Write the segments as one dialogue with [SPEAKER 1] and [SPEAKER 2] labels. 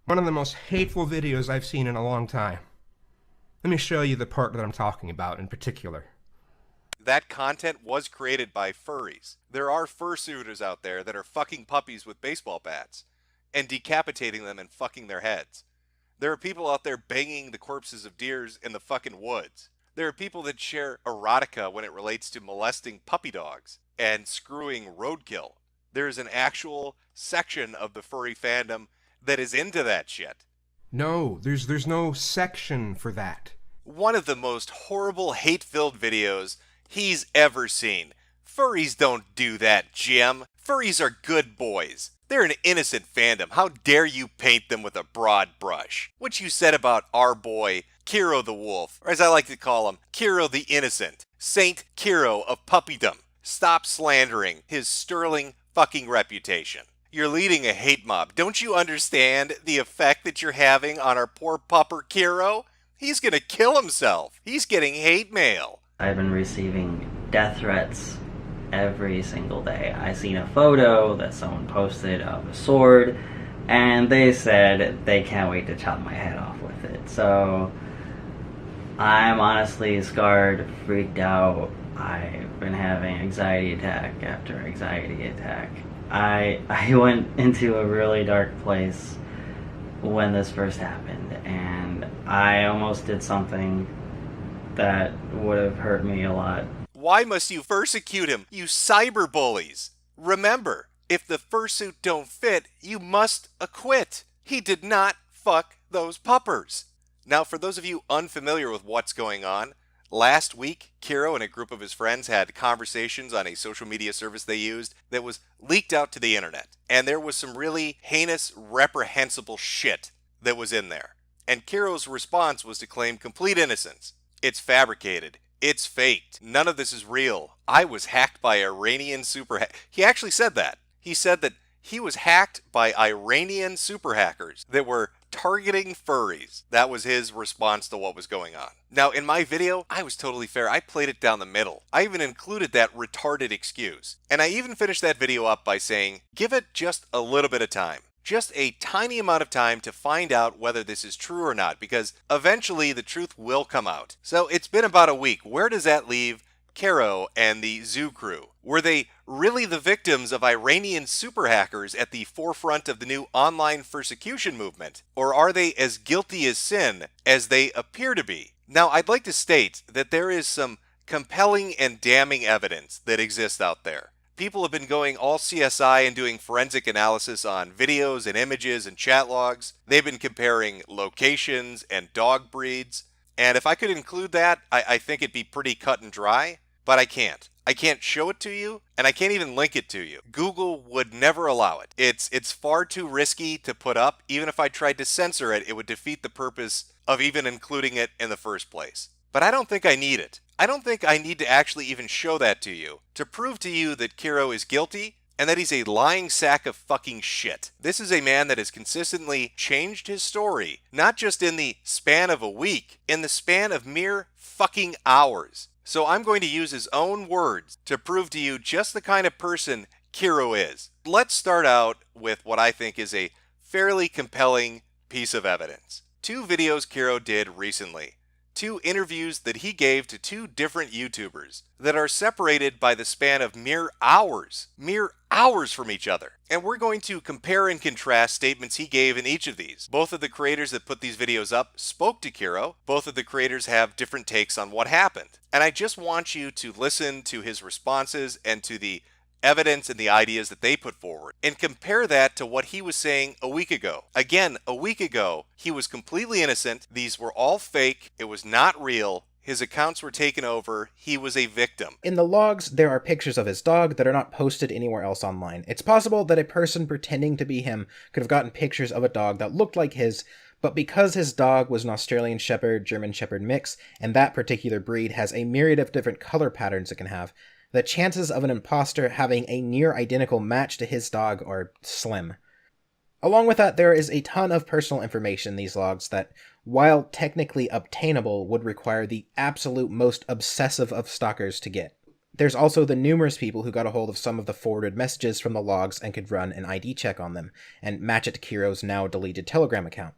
[SPEAKER 1] One of the most hateful videos I've seen in a long time. Let me show you the part that I'm talking about in particular.
[SPEAKER 2] That content was created by furries. There are fursuiters out there that are fucking puppies with baseball bats and decapitating them and fucking their heads. There are people out there banging the corpses of deers in the fucking woods. There are people that share erotica when it relates to molesting puppy dogs and screwing roadkill. There's an actual section of the furry fandom that is into that shit.
[SPEAKER 1] No, there's no section for that.
[SPEAKER 2] One of the most horrible, hate-filled videos he's ever seen. Furries don't do that, Jim. Furries are good boys. They're an innocent fandom. How dare you paint them with a broad brush? What you said about our boy, Kero the Wolf, or as I like to call him, Kero the Innocent, Saint Kero of puppydom. Stop slandering his sterling fucking reputation. You're leading a hate mob. Don't you understand the effect that you're having on our poor pupper Kero? He's gonna kill himself. He's getting hate mail.
[SPEAKER 3] I've been receiving death threats every single day. I seen a photo that someone posted of a sword, and they said they can't wait to chop my head off with it. So I'm honestly scarred, freaked out. I've been having anxiety attack after anxiety attack. I went into a really dark place when this first happened, and I almost did something that would have hurt me a lot.
[SPEAKER 2] Why must you persecute him, you cyber bullies? Remember, if the fursuit don't fit, you must acquit. He did not fuck those puppers. Now, for those of you unfamiliar with what's going on, last week, Kero and a group of his friends had conversations on a social media service they used that was leaked out to the internet. And there was some really heinous, reprehensible shit that was in there. And Kero's response was to claim complete innocence. It's fabricated. It's faked. None of this is real. I was hacked by Iranian super He actually said that. He said that he was hacked by Iranian super hackers that were targeting furries. That was his response to what was going on. Now, in my video, I was totally fair. I played it down the middle. I even included that retarded excuse. And I even finished that video up by saying, give it just a little bit of time. Just a tiny amount of time to find out whether this is true or not, because eventually the truth will come out. So it's been about a week. Where does that leave Kero and the Zoo Crew? Were they really the victims of Iranian super hackers at the forefront of the new online persecution movement? Or are they as guilty as sin as they appear to be? Now, I'd like to state that there is some compelling and damning evidence that exists out there. People have been going all CSI and doing forensic analysis on videos and images and chat logs. They've been comparing locations and dog breeds. And if I could include that, I think it'd be pretty cut and dry. But I can't. I can't show it to you, and I can't even link it to you. Google would never allow it. It's far too risky to put up. Even if I tried to censor it, it would defeat the purpose of even including it in the first place. But I don't think I need it. I don't think I need to actually even show that to you to prove to you that Kero is guilty and that he's a lying sack of fucking shit. This is a man that has consistently changed his story, not just in the span of a week, in the span of mere fucking hours. So I'm going to use his own words to prove to you just the kind of person Kero is. Let's start out with what I think is a fairly compelling piece of evidence. Two videos Kero did recently. Two interviews that he gave to two different YouTubers that are separated by the span of mere hours from each other. And we're going to compare and contrast statements he gave in each of these. Both of the creators that put these videos up spoke to Kero. Both of the creators have different takes on what happened. And I just want you to listen to his responses and to the evidence and the ideas that they put forward, and compare that to what he was saying a week ago. Again, a week ago, he was completely innocent. These were all fake. It was not real. His accounts were taken over. He was a victim.
[SPEAKER 4] In the logs, there are pictures of his dog that are not posted anywhere else online. It's possible that a person pretending to be him could have gotten pictures of a dog that looked like his, but because his dog was an Australian Shepherd, German Shepherd mix, and that particular breed has a myriad of different color patterns it can have, the chances of an imposter having a near-identical match to his dog are slim. Along with that, there is a ton of personal information in these logs that, while technically obtainable, would require the absolute most obsessive of stalkers to get. There's also the numerous people who got a hold of some of the forwarded messages from the logs and could run an ID check on them, and match it to Kero's now deleted Telegram account.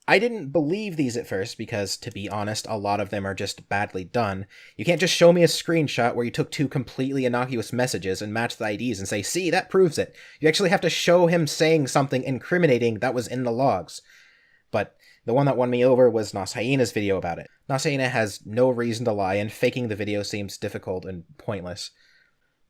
[SPEAKER 4] I didn't believe these at first because, to be honest, a lot of them are just badly done. You can't just show me a screenshot where you took 2 completely innocuous messages and matched the IDs and say, see, that proves it. You actually have to show him saying something incriminating that was in the logs. But the one that won me over was Nos Hyena's video about it. Nos Hyena has no reason to lie, and faking the video seems difficult and pointless.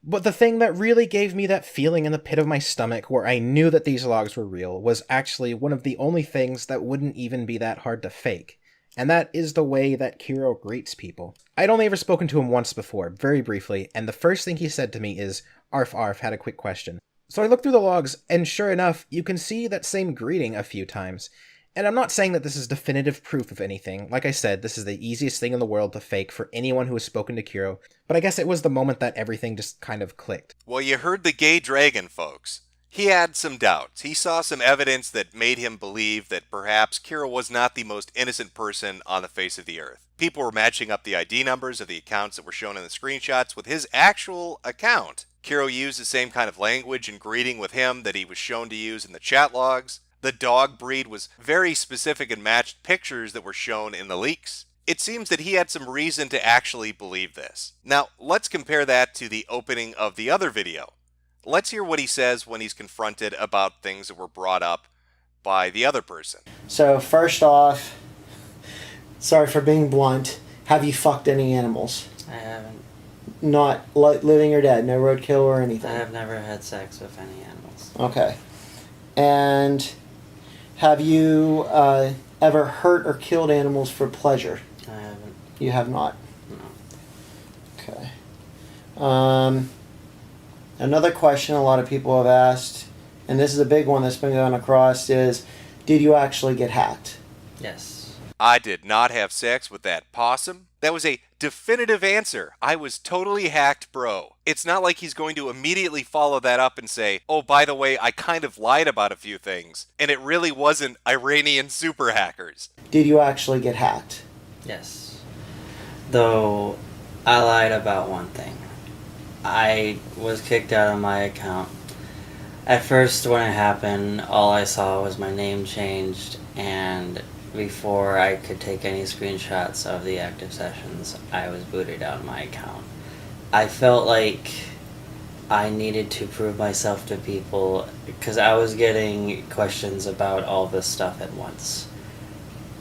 [SPEAKER 4] But the thing that really gave me that feeling in the pit of my stomach where I knew that these logs were real was actually one of the only things that wouldn't even be that hard to fake. And that is the way that Kero greets people. I'd only ever spoken to him once before, very briefly, and the first thing he said to me is, "Arf Arf, had a quick question." So I looked through the logs, and sure enough, you can see that same greeting a few times. And I'm not saying that this is definitive proof of anything. Like I said, this is the easiest thing in the world to fake for anyone who has spoken to Kero, but I guess it was the moment that everything just kind of clicked.
[SPEAKER 2] Well, you heard the gay dragon, folks. He had some doubts. He saw some evidence that made him believe that perhaps Kero was not the most innocent person on the face of the earth. People were matching up the ID numbers of the accounts that were shown in the screenshots with his actual account. Kero used the same kind of language and greeting with him that he was shown to use in the chat logs. The dog breed was very specific and matched pictures that were shown in the leaks. It seems that he had some reason to actually believe this. Now, let's compare that to the opening of the other video. Let's hear what he says when he's confronted about things that were brought up by the other person.
[SPEAKER 5] So, first off, sorry for being blunt, have you fucked any animals?
[SPEAKER 3] I haven't.
[SPEAKER 5] Not living or dead, no roadkill or anything?
[SPEAKER 3] I have never had sex with any animals.
[SPEAKER 5] Okay. And have you ever hurt or killed animals for pleasure?
[SPEAKER 3] I haven't.
[SPEAKER 5] You have not?
[SPEAKER 3] No.
[SPEAKER 5] Okay. Another question a lot of people have asked, and this is a big one that's been going across, is did you actually get hacked?
[SPEAKER 3] Yes.
[SPEAKER 2] I did not have sex with that possum. That was a definitive answer. I was totally hacked, bro. It's not like he's going to immediately follow that up and say, oh, by the way, I kind of lied about a few things, and it really wasn't Iranian super hackers.
[SPEAKER 5] Did you actually get hacked?
[SPEAKER 3] Yes. Though, I lied about one thing. I was kicked out of my account. At first, when it happened, all I saw was my name changed, and before I could take any screenshots of the active sessions, I was booted out of my account. I felt like I needed to prove myself to people because I was getting questions about all this stuff at once.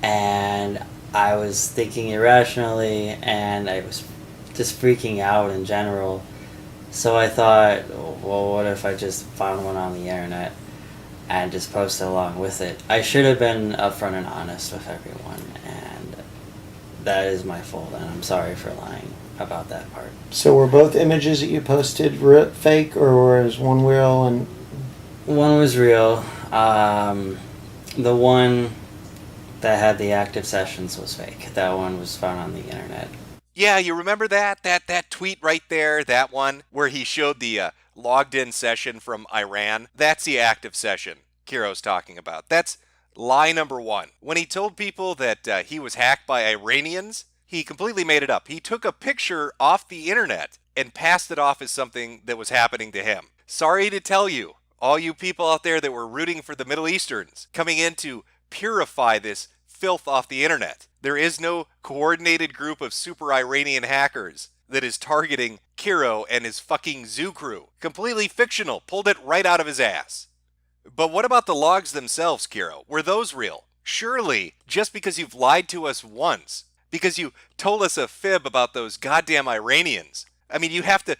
[SPEAKER 3] And I was thinking irrationally, and I was just freaking out in general. So I thought, well, what if I just found one on the internet and just posted along with it? I should have been upfront and honest with everyone, and that is my fault, and I'm sorry for lying about that part.
[SPEAKER 5] So were both images that you posted fake, or was one real? And
[SPEAKER 3] one was real. The one that had the active sessions was fake. That one was found on the internet.
[SPEAKER 2] Yeah, you remember that tweet right there, that one, where he showed the logged in session from Iran? That's the active session Kero's talking about. That's lie number one. When he told people that he was hacked by Iranians, he completely made it up. He took a picture off the internet and passed it off as something that was happening to him. Sorry to tell you, all you people out there that were rooting for the Middle Easterns coming in to purify this filth off the internet. There is no coordinated group of super Iranian hackers that is targeting Kero and his fucking zoo crew. Completely fictional, pulled it right out of his ass. But what about the logs themselves, Kero? Were those real? Surely, just because you've lied to us once, because you told us a fib about those goddamn Iranians, I mean, you have to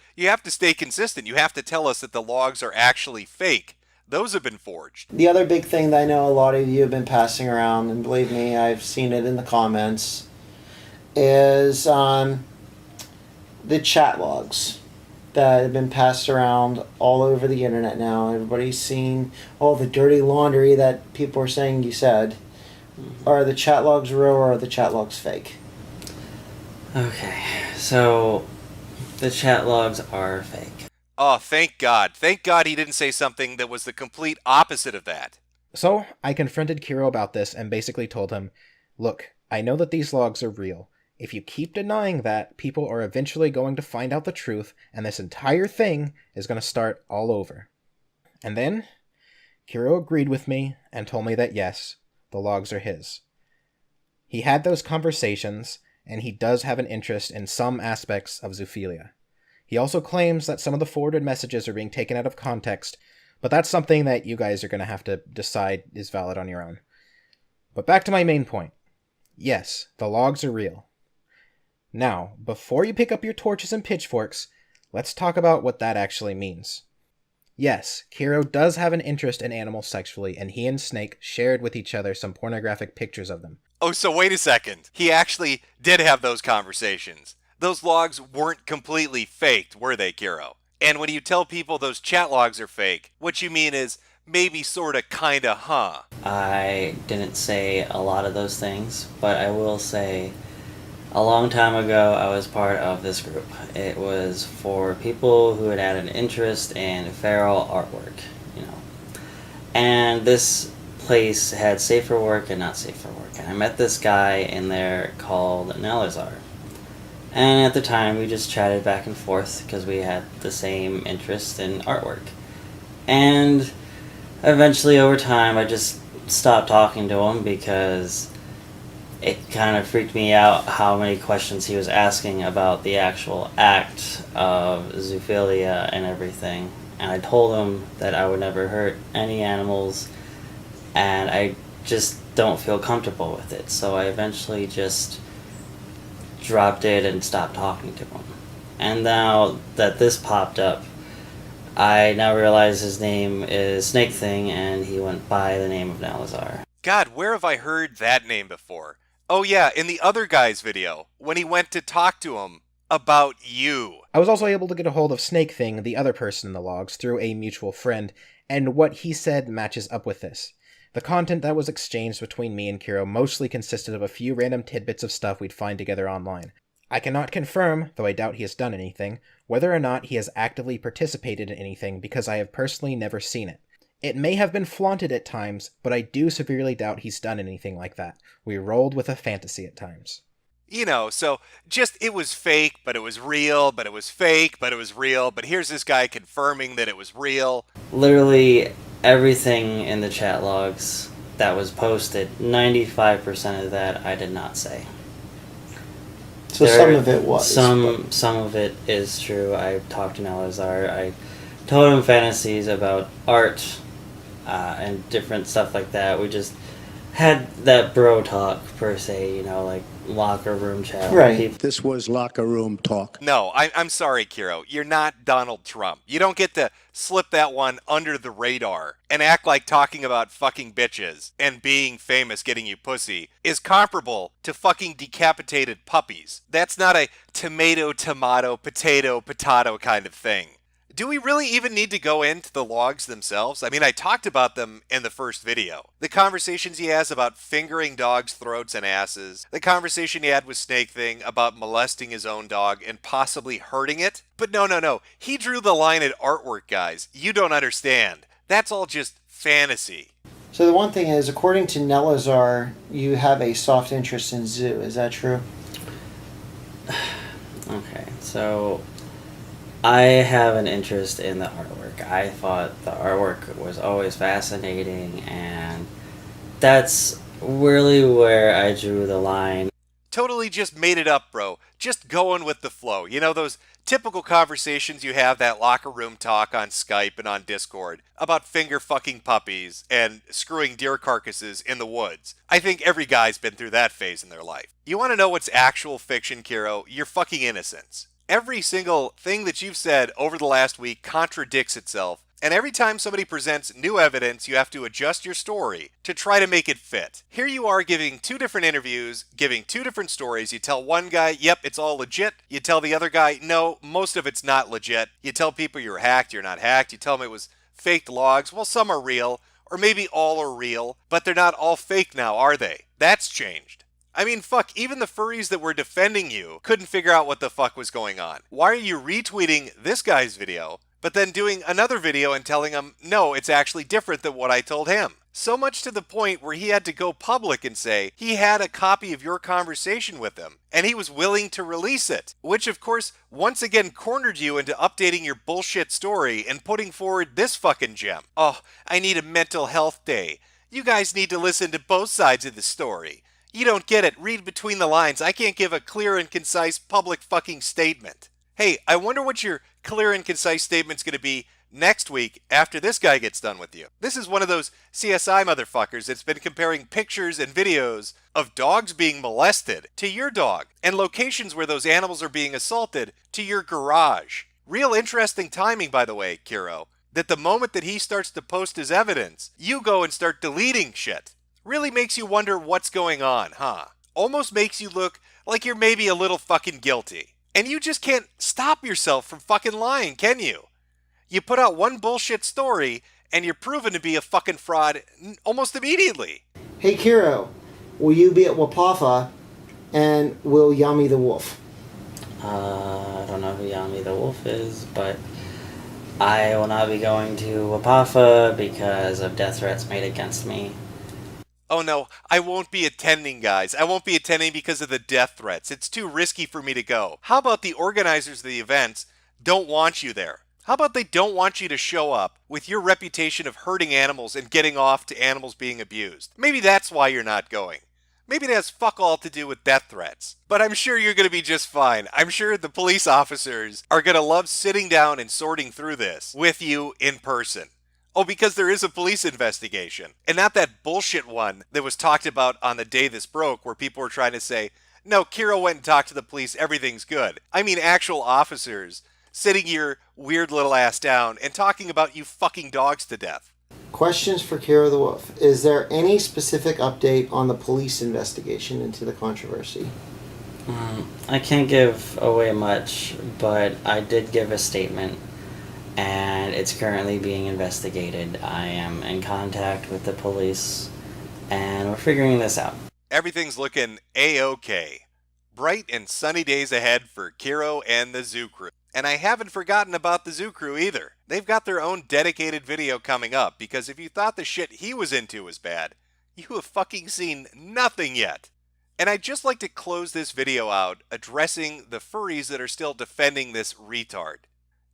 [SPEAKER 2] stay consistent. You have to tell us that the logs are actually fake. Those have been forged.
[SPEAKER 5] the other big thing that I know a lot of you have been passing around, and believe me, I've seen it in the comments, is the chat logs that have been passed around all over the internet now. Everybody's seen all the dirty laundry that people are saying you said. Are the chat logs real or are the chat logs fake?
[SPEAKER 3] Okay, so the chat logs are fake.
[SPEAKER 2] Oh, thank God. Thank God he didn't say something that was the complete opposite of that.
[SPEAKER 4] So I confronted Kero about this and basically told him, look, I know that these logs are real. If you keep denying that, people are eventually going to find out the truth, and this entire thing is going to start all over. And then, Kero agreed with me and told me that yes, the logs are his. He had those conversations, and he does have an interest in some aspects of zoophilia. He also claims that some of the forwarded messages are being taken out of context, but that's something that you guys are going to have to decide is valid on your own. But back to my main point. Yes, the logs are real. Now, before you pick up your torches and pitchforks, let's talk about what that actually means. Yes, Kero does have an interest in animals sexually, and he and Snake shared with each other some pornographic pictures of them.
[SPEAKER 2] Oh, so wait a second. He actually did have those conversations. Those logs weren't completely faked, were they, Kero? And when you tell people those chat logs are fake, what you mean is maybe sorta kinda huh.
[SPEAKER 3] I didn't say a lot of those things, but I will say a long time ago I was part of this group. It was for people who had an interest in feral artwork, And this place had safe for work and not safe for work. And I met this guy in there called Nelazar. And at the time, we just chatted back and forth because we had the same interest in artwork. And eventually, over time, I just stopped talking to him because it kind of freaked me out how many questions he was asking about the actual act of zoophilia and everything. And I told him that I would never hurt any animals, and I just don't feel comfortable with it. So I eventually just dropped it and stopped talking to him. And now that this popped up, I now realize his name is Snake Thing, and he went by the name of Nelazar.
[SPEAKER 2] God, where have I heard that name before? Oh yeah, in the other guy's video, when he went to talk to him about you.
[SPEAKER 4] I was also able to get a hold of Snake Thing, the other person in the logs, through a mutual friend, and what he said matches up with this. The content that was exchanged between me and Kero mostly consisted of a few random tidbits of stuff we'd find together online. I cannot confirm, though I doubt he has done anything, whether or not he has actively participated in anything because I have personally never seen it. It may have been flaunted at times, but I do severely doubt he's done anything like that. We rolled with a fantasy at times.
[SPEAKER 2] So just it was fake, but it was real, but it was fake, but it was real, but here's this guy confirming that it was real.
[SPEAKER 3] Literally everything in the chat logs that was posted, 95% of that I did not say.
[SPEAKER 5] So some of it was.
[SPEAKER 3] Some of it is true. I talked to Nelazar. I told him fantasies about art and different stuff like that. We just had that bro talk, per se, like locker room chat.
[SPEAKER 5] Right.
[SPEAKER 6] This was locker room talk.
[SPEAKER 2] No, I'm sorry, Kero. You're not Donald Trump. You don't get to slip that one under the radar and act like talking about fucking bitches and being famous getting you pussy is comparable to fucking decapitated puppies. That's not a tomato, potato kind of thing. Do we really even need to go into the logs themselves? I mean, I talked about them in the first video. The conversations he has about fingering dogs' throats and asses. The conversation he had with Snake Thing about molesting his own dog and possibly hurting it. But no. He drew the line at artwork, guys. You don't understand. That's all just fantasy.
[SPEAKER 5] So the one thing is, according to Nelazar, you have a soft interest in zoo. Is that true?
[SPEAKER 3] Okay, so I have an interest in the artwork. I thought the artwork was always fascinating, and that's really where I drew the line.
[SPEAKER 2] Totally just made it up, bro. Just going with the flow. Those typical conversations you have, that locker room talk on Skype and on Discord about finger fucking puppies and screwing deer carcasses in the woods. I think every guy's been through that phase in their life. You want to know what's actual fiction, Kero? Your fucking innocence. Every single thing that you've said over the last week contradicts itself, and every time somebody presents new evidence, you have to adjust your story to try to make it fit. Here you are giving two different interviews, giving two different stories. You tell one guy, yep, it's all legit. You tell the other guy, no, most of it's not legit. You tell people you're hacked, you're not hacked. You tell them it was faked logs. Well, some are real, or maybe all are real, but they're not all fake now, are they? That's changed. I mean, fuck, even the furries that were defending you couldn't figure out what the fuck was going on. Why are you retweeting this guy's video, but then doing another video and telling him, no, it's actually different than what I told him? So much to the point where he had to go public and say he had a copy of your conversation with him, and he was willing to release it. Which, of course, once again cornered you into updating your bullshit story and putting forward this fucking gem. Oh, I need a mental health day. You guys need to listen to both sides of the story. You don't get it. Read between the lines. I can't give a clear and concise public fucking statement. Hey, I wonder what your clear and concise statement's going to be next week after this guy gets done with you. This is one of those CSI motherfuckers that's been comparing pictures and videos of dogs being molested to your dog and locations where those animals are being assaulted to your garage. Real interesting timing, by the way, Kero, that the moment that he starts to post his evidence, you go and start deleting shit. Really makes you wonder what's going on, huh? Almost makes you look like you're maybe a little fucking guilty. And you just can't stop yourself from fucking lying, can you? You put out one bullshit story, and you're proven to be a fucking fraud almost immediately.
[SPEAKER 5] Hey, Kero, will you be at Wapapa, and will Yami the Wolf?
[SPEAKER 3] I don't know who Yami the Wolf is, but I will not be going to Wapafa because of death threats made against me.
[SPEAKER 2] Oh no, I won't be attending, guys. I won't be attending because of the death threats. It's too risky for me to go. How about the organizers of the events don't want you there? How about they don't want you to show up with your reputation of hurting animals and getting off to animals being abused? Maybe that's why you're not going. Maybe it has fuck all to do with death threats. But I'm sure you're going to be just fine. I'm sure the police officers are going to love sitting down and sorting through this with you in person. Oh, because there is a police investigation. And not that bullshit one that was talked about on the day this broke where people were trying to say, no, Kero went and talked to the police, everything's good. I mean actual officers sitting your weird little ass down and talking about you fucking dogs to death.
[SPEAKER 5] Questions for Kero the Wolf. Is there any specific update on the police investigation into the controversy?
[SPEAKER 3] I can't give away much, but I did give a statement, and it's currently being investigated. I am in contact with the police, and we're figuring this out.
[SPEAKER 2] Everything's looking A-OK. Bright and sunny days ahead for Kero and the Zoo Crew. And I haven't forgotten about the Zoo Crew either. They've got their own dedicated video coming up, because if you thought the shit he was into was bad, you have fucking seen nothing yet. And I'd just like to close this video out addressing the furries that are still defending this retard.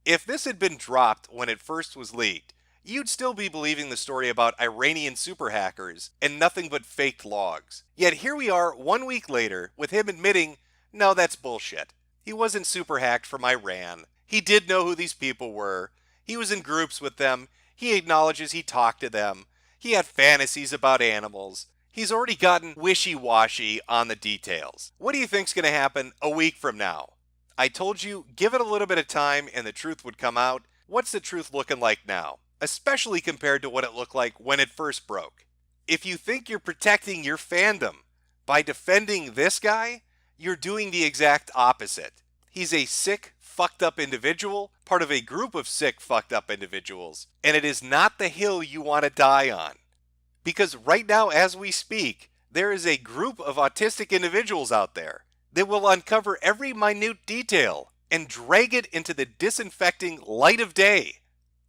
[SPEAKER 2] If this had been dropped when it first was leaked, you'd still be believing the story about Iranian super hackers and nothing but faked logs. Yet here we are 1 week later with him admitting, no, that's bullshit. He wasn't super hacked from Iran. He did know who these people were. He was in groups with them. He acknowledges he talked to them. He had fantasies about animals. He's already gotten wishy-washy on the details. What do you think's going to happen a week from now? I told you, give it a little bit of time and the truth would come out. What's the truth looking like now? Especially compared to what it looked like when it first broke. If you think you're protecting your fandom by defending this guy, you're doing the exact opposite. He's a sick, fucked up individual, part of a group of sick, fucked up individuals, and it is not the hill you want to die on. Because right now, as we speak, there is a group of autistic individuals out there that will uncover every minute detail and drag it into the disinfecting light of day,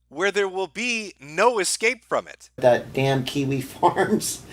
[SPEAKER 2] where there will be no escape from it.
[SPEAKER 5] That damn Kiwi Farms